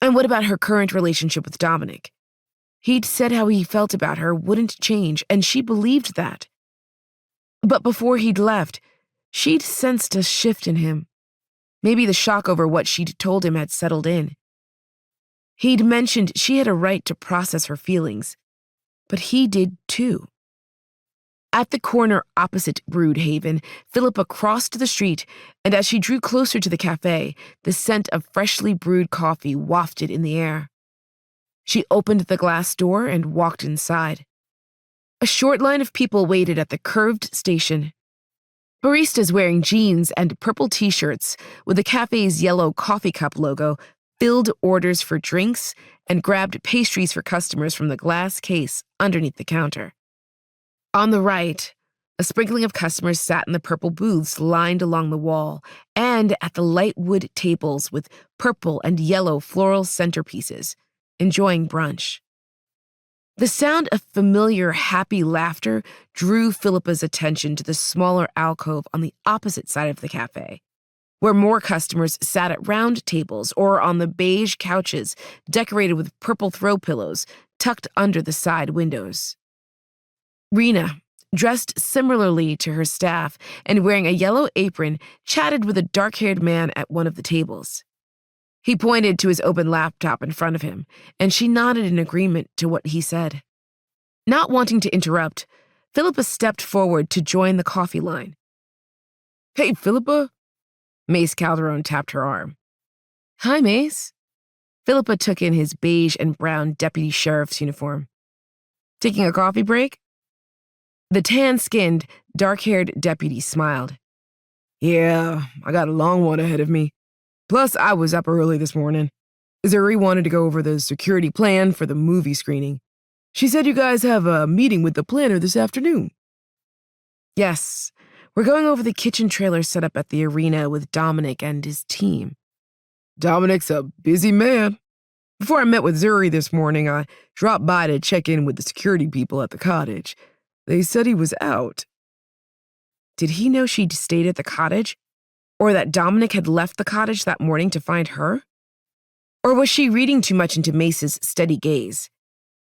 And what about her current relationship with Dominic? He'd said how he felt about her wouldn't change, and she believed that. But before he'd left, she'd sensed a shift in him. Maybe the shock over what she'd told him had settled in. He'd mentioned she had a right to process her feelings, but he did too. At the corner opposite Broodhaven, Philippa crossed the street, and as she drew closer to the cafe, the scent of freshly brewed coffee wafted in the air. She opened the glass door and walked inside. A short line of people waited at the curved station. Baristas wearing jeans and purple t-shirts with the cafe's yellow coffee cup logo filled orders for drinks and grabbed pastries for customers from the glass case underneath the counter. On the right, a sprinkling of customers sat in the purple booths lined along the wall and at the light wood tables with purple and yellow floral centerpieces, enjoying brunch. The sound of familiar, happy laughter drew Philippa's attention to the smaller alcove on the opposite side of the cafe, where more customers sat at round tables or on the beige couches decorated with purple throw pillows tucked under the side windows. Rena, dressed similarly to her staff and wearing a yellow apron, chatted with a dark-haired man at one of the tables. He pointed to his open laptop in front of him, and she nodded in agreement to what he said. Not wanting to interrupt, Philippa stepped forward to join the coffee line. "Hey, Philippa." Mace Calderon tapped her arm. "Hi, Mace." Philippa took in his beige and brown deputy sheriff's uniform. "Taking a coffee break?" The tan-skinned, dark-haired deputy smiled. "Yeah, I got a long one ahead of me. Plus, I was up early this morning. Zuri wanted to go over the security plan for the movie screening. She said you guys have a meeting with the planner this afternoon." "Yes, we're going over the kitchen trailer set up at the arena with Dominic and his team." "Dominic's a busy man. Before I met with Zuri this morning, I dropped by to check in with the security people at the cottage. They said he was out." Did he know she'd stayed at the cottage? Or that Dominic had left the cottage that morning to find her? Or was she reading too much into Mace's steady gaze?